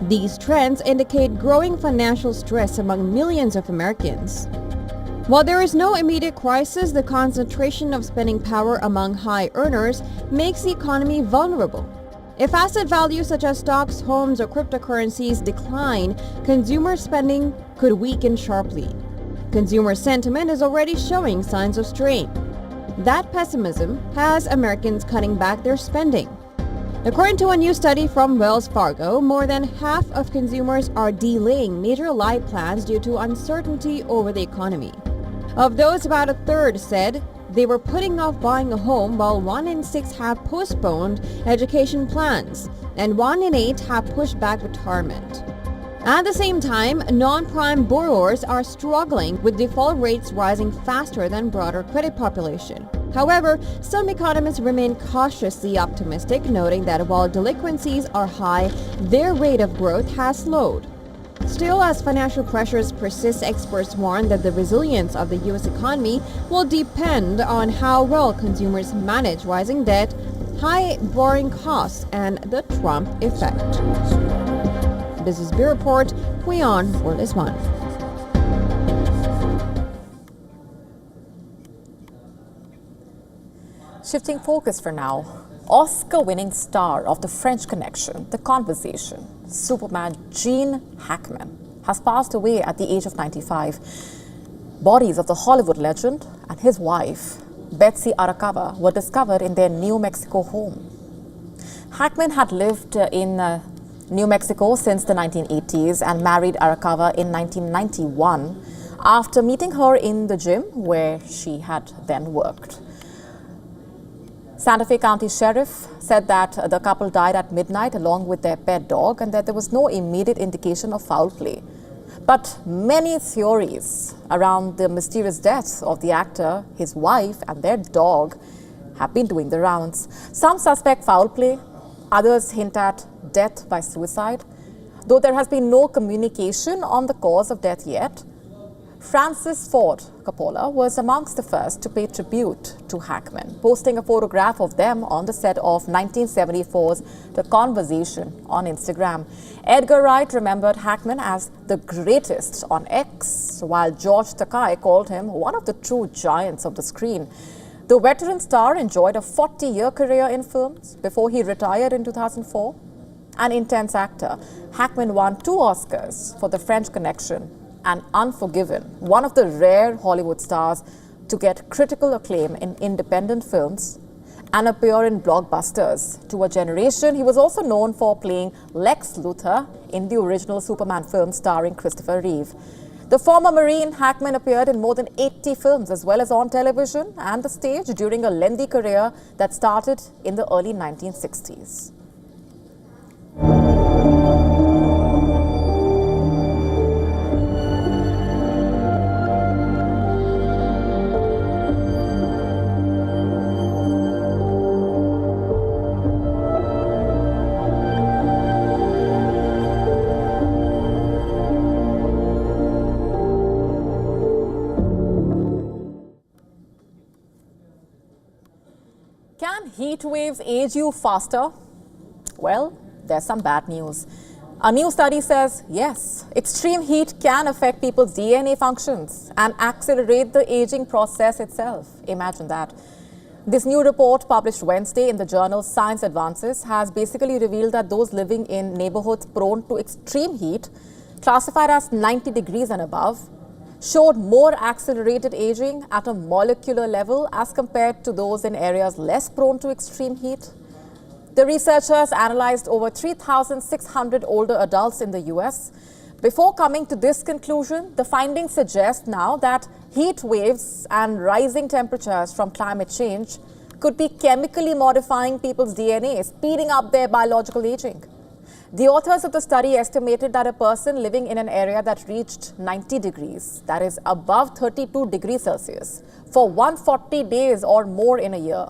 These trends indicate growing financial stress among millions of Americans. While there is no immediate crisis, the concentration of spending power among high earners makes the economy vulnerable. If asset values such as stocks, homes, or cryptocurrencies decline, consumer spending could weaken sharply. Consumer sentiment is already showing signs of strain. That pessimism has Americans cutting back their spending. According to a new study from Wells Fargo, more than half of consumers are delaying major life plans due to uncertainty over the economy. Of those, about a third said they were putting off buying a home, while 1 in 6 have postponed education plans, and 1 in 8 have pushed back retirement. At the same time, non-prime borrowers are struggling, with default rates rising faster than broader credit population. However, some economists remain cautiously optimistic, noting that while delinquencies are high, their rate of growth has slowed. Still, as financial pressures persist, experts warn that the resilience of the U.S. economy will depend on how well consumers manage rising debt, high borrowing costs, and the Trump effect. This is Bureau Report. WION The World is One. Shifting focus for now, Oscar-winning star of The French Connection, The Conversation, Superman Gene Hackman, has passed away at the age of 95. Bodies of the Hollywood legend and his wife, Betsy Arakawa, were discovered in their New Mexico home. Hackman had lived in New Mexico since the 1980s and married Arakawa in 1991 after meeting her in the gym where she had then worked. Santa Fe County Sheriff said that the couple died at midnight along with their pet dog and that there was no immediate indication of foul play. But many theories around the mysterious death of the actor, his wife, and their dog have been doing the rounds. Some suspect foul play, others hint at death by suicide. Though there has been no communication on the cause of death yet, Francis Ford Coppola was amongst the first to pay tribute to Hackman, posting a photograph of them on the set of 1974's The Conversation on Instagram. Edgar Wright remembered Hackman as the greatest on X, while George Takei called him one of the true giants of the screen. The veteran star enjoyed a 40-year career in films before he retired in 2004. An intense actor, Hackman won 2 Oscars for The French Connection and Unforgiven, one of the rare Hollywood stars to get critical acclaim in independent films and appear in blockbusters. To a generation, he was also known for playing Lex Luthor in the original Superman film starring Christopher Reeve. The former Marine Hackman appeared in more than 80 films as well as on television and the stage during a lengthy career that started in the early 1960s. Can heat waves age you faster? Well, there's some bad news. A new study says, yes, extreme heat can affect people's DNA functions and accelerate the aging process itself. Imagine that. This new report, published Wednesday in the journal Science Advances, has basically revealed that those living in neighborhoods prone to extreme heat, classified as 90 degrees and above, showed more accelerated aging at a molecular level as compared to those in areas less prone to extreme heat. The researchers analyzed over 3,600 older adults in the US. Before coming to this conclusion, the findings suggest now that heat waves and rising temperatures from climate change could be chemically modifying people's DNA, speeding up their biological aging. The authors of the study estimated that a person living in an area that reached 90 degrees, that is above 32 degrees Celsius, for 140 days or more in a year,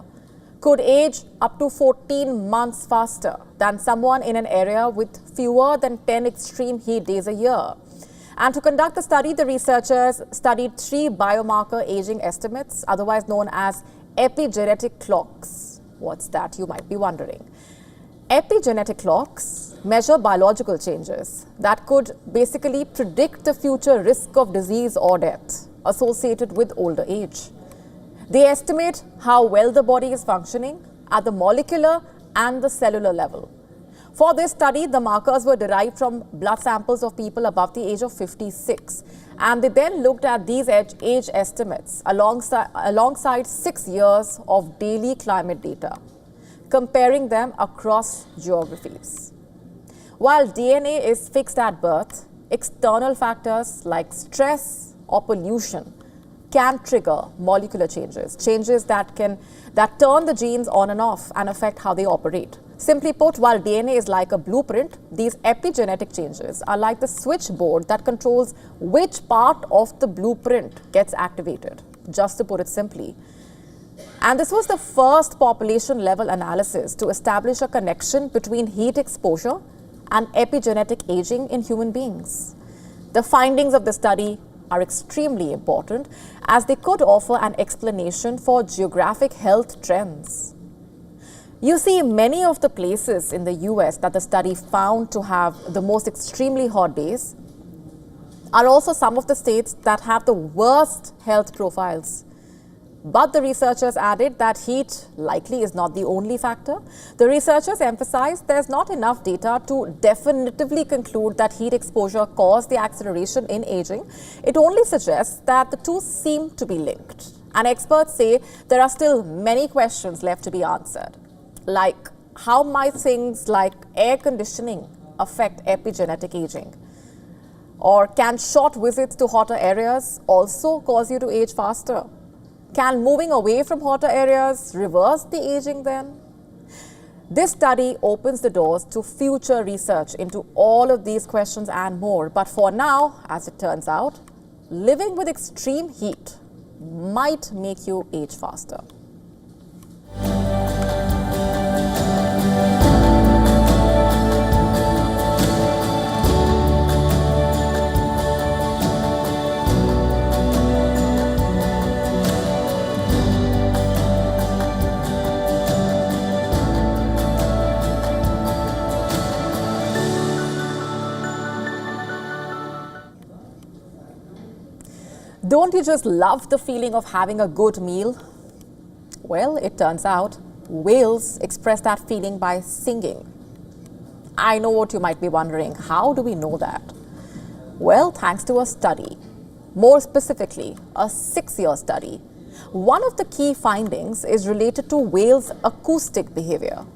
could age up to 14 months faster than someone in an area with fewer than 10 extreme heat days a year. And to conduct the study, the researchers studied 3 biomarker aging estimates, otherwise known as epigenetic clocks. What's that, you might be wondering. Epigenetic clocks measure biological changes that could basically predict the future risk of disease or death associated with older age. They estimate how well the body is functioning at the molecular and the cellular level. For this study, the markers were derived from blood samples of people above the age of 56, and they then looked at these age estimates alongside 6 years of daily climate data, comparing them across geographies. While DNA is fixed at birth, external factors like stress or pollution can trigger molecular changes that turn the genes on and off and affect how they operate. Simply put, while DNA is like a blueprint, these epigenetic changes are like the switchboard that controls which part of the blueprint gets activated, just to put it simply. And this was the first population-level analysis to establish a connection between heat exposure and epigenetic aging in human beings. The findings of the study are extremely important as they could offer an explanation for geographic health trends. You see, many of the places in the US that the study found to have the most extremely hot days are also some of the states that have the worst health profiles. But the researchers added that heat likely is not the only factor. The researchers emphasized there's not enough data to definitively conclude that heat exposure caused the acceleration in aging. It only suggests that the two seem to be linked. And experts say there are still many questions left to be answered, like how might things like air conditioning affect epigenetic aging? Or can short visits to hotter areas also cause you to age faster? Can moving away from hotter areas reverse the aging then? This study opens the doors to future research into all of these questions and more. But for now, as it turns out, living with extreme heat might make you age faster. Don't you just love the feeling of having a good meal? Well, it turns out whales express that feeling by singing. I know what you might be wondering. How do we know that? Well, thanks to a study. More specifically, a 6-year study. One of the key findings is related to whales' acoustic behavior.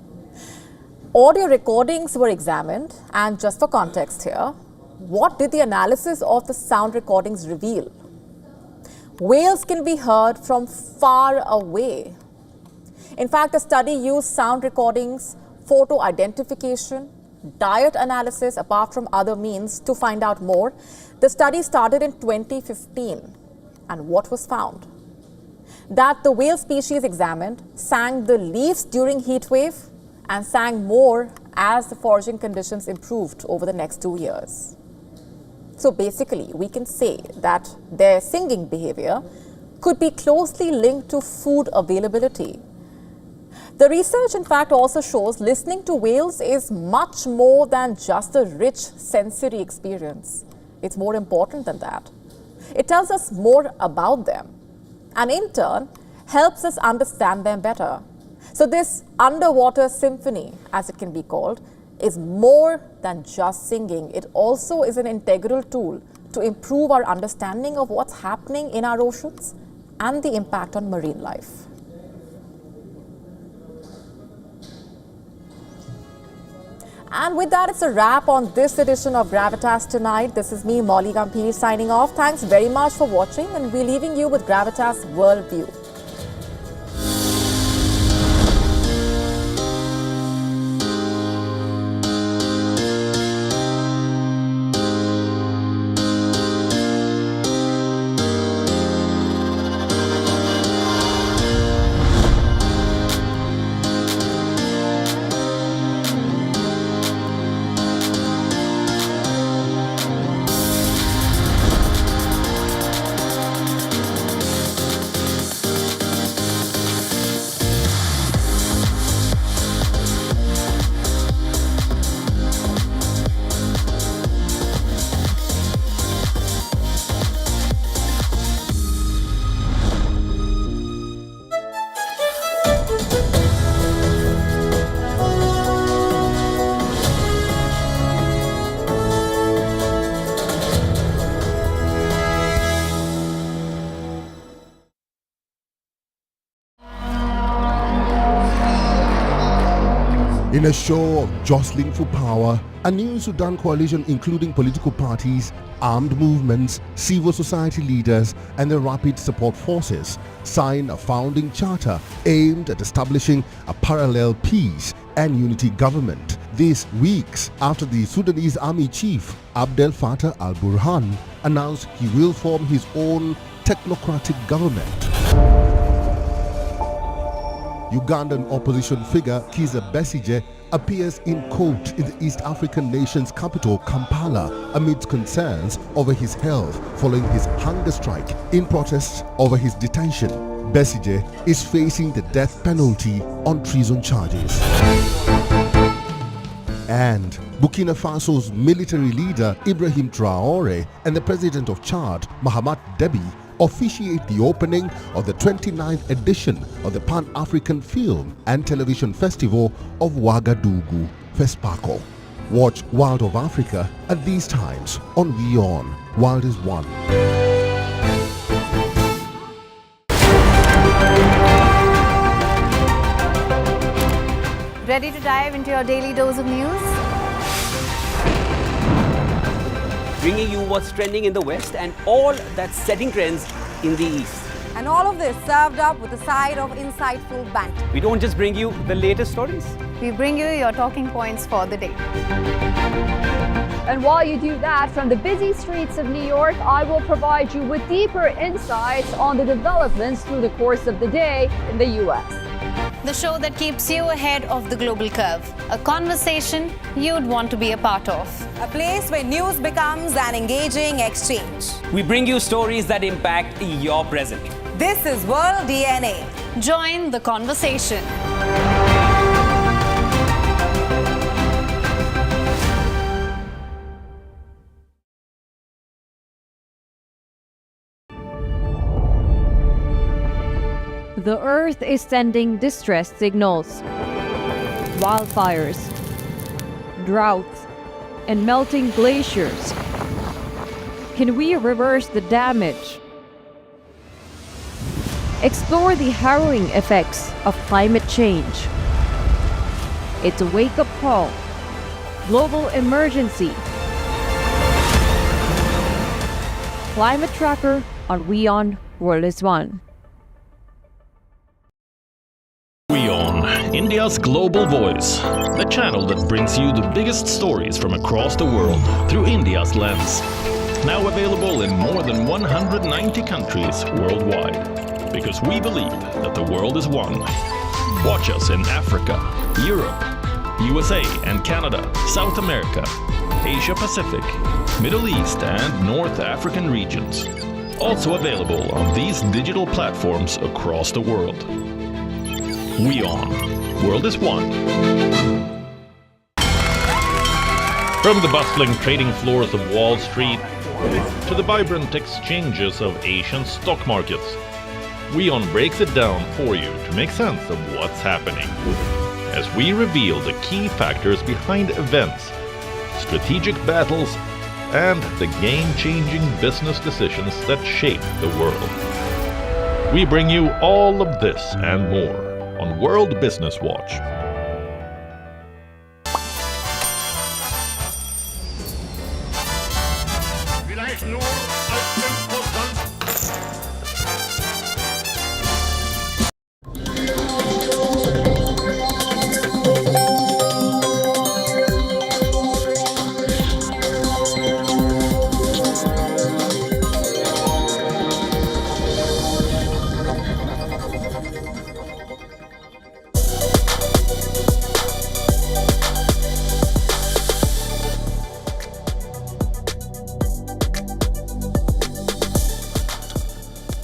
Audio recordings were examined, and just for context here, what did the analysis of the sound recordings reveal? Whales can be heard from far away. In fact, the study used sound recordings, photo identification, diet analysis, apart from other means, to find out more. The study started in 2015, and what was found? That the whale species examined sang the least during heat wave and sang more as the foraging conditions improved over the next 2 years. So basically, we can say that their singing behavior could be closely linked to food availability. The research, in fact, also shows listening to whales is much more than just a rich sensory experience. It's more important than that. It tells us more about them and, in turn, helps us understand them better. So this underwater symphony, as it can be called, is more than just singing. It also is an integral tool to improve our understanding of what's happening in our oceans and the impact on marine life. And with that, it's a wrap on this edition of Gravitas Tonight. This is me, Molly Gambhir, signing off. Thanks very much for watching, and we're leaving you with Gravitas Worldview. In a show of jostling for power, a new Sudan coalition including political parties, armed movements, civil society leaders and the rapid support forces signed a founding charter aimed at establishing a parallel peace and unity government. This weeks after the Sudanese army chief Abdel Fattah al-Burhan announced he will form his own technocratic government. Ugandan opposition figure Kizza Besigye appears in court in the East African nation's capital, Kampala, amidst concerns over his health following his hunger strike in protest over his detention. Besigye is facing the death penalty on treason charges. And Burkina Faso's military leader Ibrahim Traoré and the president of Chad, Mahamat Deby, officiate the opening of the 29th edition of the Pan-African Film and Television Festival of Ouagadougou, FESPACO. Watch World of Africa at these times on WION World is One. Ready to dive into your daily dose of news? Bringing you what's trending in the West and all that's setting trends in the East. And all of this served up with a side of insightful banter. We don't just bring you the latest stories. We bring you your talking points for the day. And while you do that, from the busy streets of New York, I will provide you with deeper insights on the developments through the course of the day in the U.S. The show that keeps you ahead of the global curve. A conversation you'd want to be a part of. A place where news becomes an engaging exchange. We bring you stories that impact your present. This is World DNA. Join the conversation. The Earth is sending distress signals. Wildfires, droughts, and melting glaciers. Can we reverse the damage? Explore the harrowing effects of climate change. It's a wake-up call. Global emergency. Climate Tracker on WION World is One. WION, India's global voice, the channel that brings you the biggest stories from across the world through India's lens. Now available in more than 190 countries worldwide. Because we believe that the world is one. Watch us in Africa, Europe, USA and Canada, South America, Asia Pacific, Middle East and North African regions. Also available on these digital platforms across the world. WION, World is One. From the bustling trading floors of Wall Street to the vibrant exchanges of Asian stock markets, WION breaks it down for you to make sense of what's happening. As we reveal the key factors behind events, strategic battles, and the game-changing business decisions that shape the world. We bring you all of this and more on World Business Watch.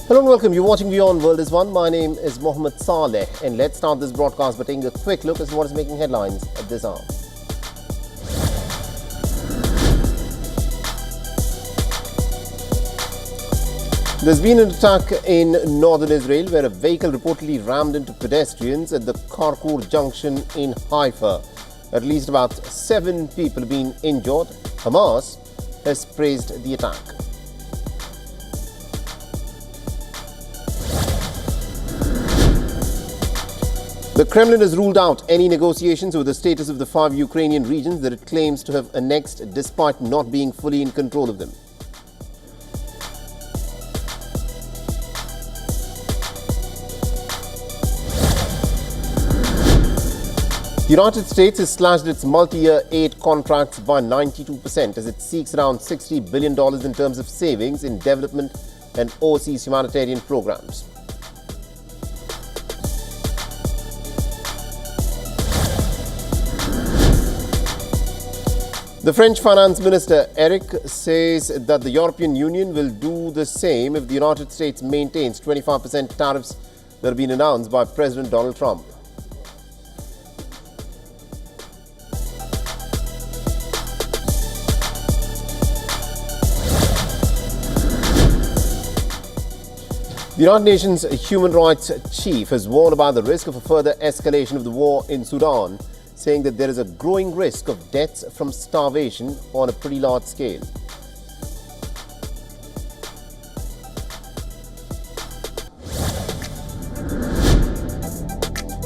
Hello and welcome. You're watching WION World is One. My name is Mohammed Saleh, and let's start this broadcast by taking a quick look at what is making headlines at this hour. There's been an attack in northern Israel where a vehicle reportedly rammed into pedestrians at the Karkur junction in Haifa. At least about 7 people have been injured. Hamas has praised the attack. The Kremlin has ruled out any negotiations over the status of the 5 Ukrainian regions that it claims to have annexed despite not being fully in control of them. The United States has slashed its multi-year aid contracts by 92% as it seeks around $60 billion in terms of savings in development and overseas humanitarian programs. The French Finance Minister Eric says that the European Union will do the same if the United States maintains 25% tariffs that have been announced by President Donald Trump. The United Nations Human Rights Chief has warned about the risk of a further escalation of the war in Sudan, saying that there is a growing risk of deaths from starvation on a pretty large scale.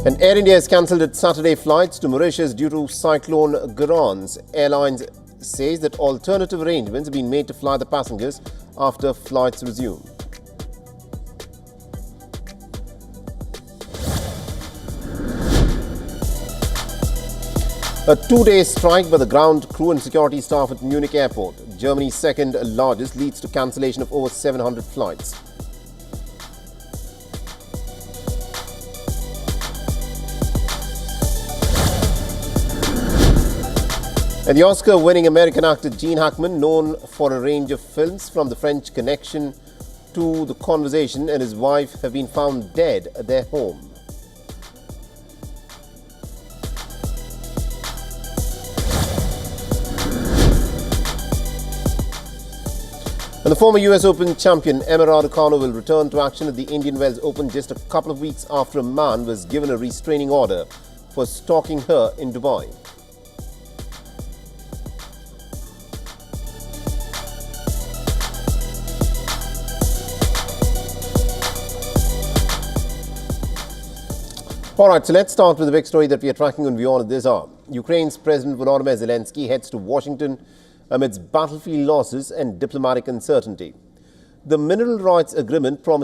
And Air India has cancelled its Saturday flights to Mauritius due to Cyclone Gaurons. Airlines says that alternative arrangements have been made to fly the passengers after flights resume. A 2-day strike by the ground crew and security staff at Munich airport, Germany's second largest, leads to cancellation of over 700 flights. And the Oscar-winning American actor Gene Hackman, known for a range of films from The French Connection to The Conversation, and his wife have been found dead at their home. And the former US Open champion Emma Raducanu will return to action at the Indian Wells Open just a couple of weeks after a man was given a restraining order for stalking her in Dubai. Alright, so let's start with the big story that we are tracking on WION at this hour. Ukraine's President Volodymyr Zelensky heads to Washington amidst battlefield losses and diplomatic uncertainty. The mineral rights agreement promises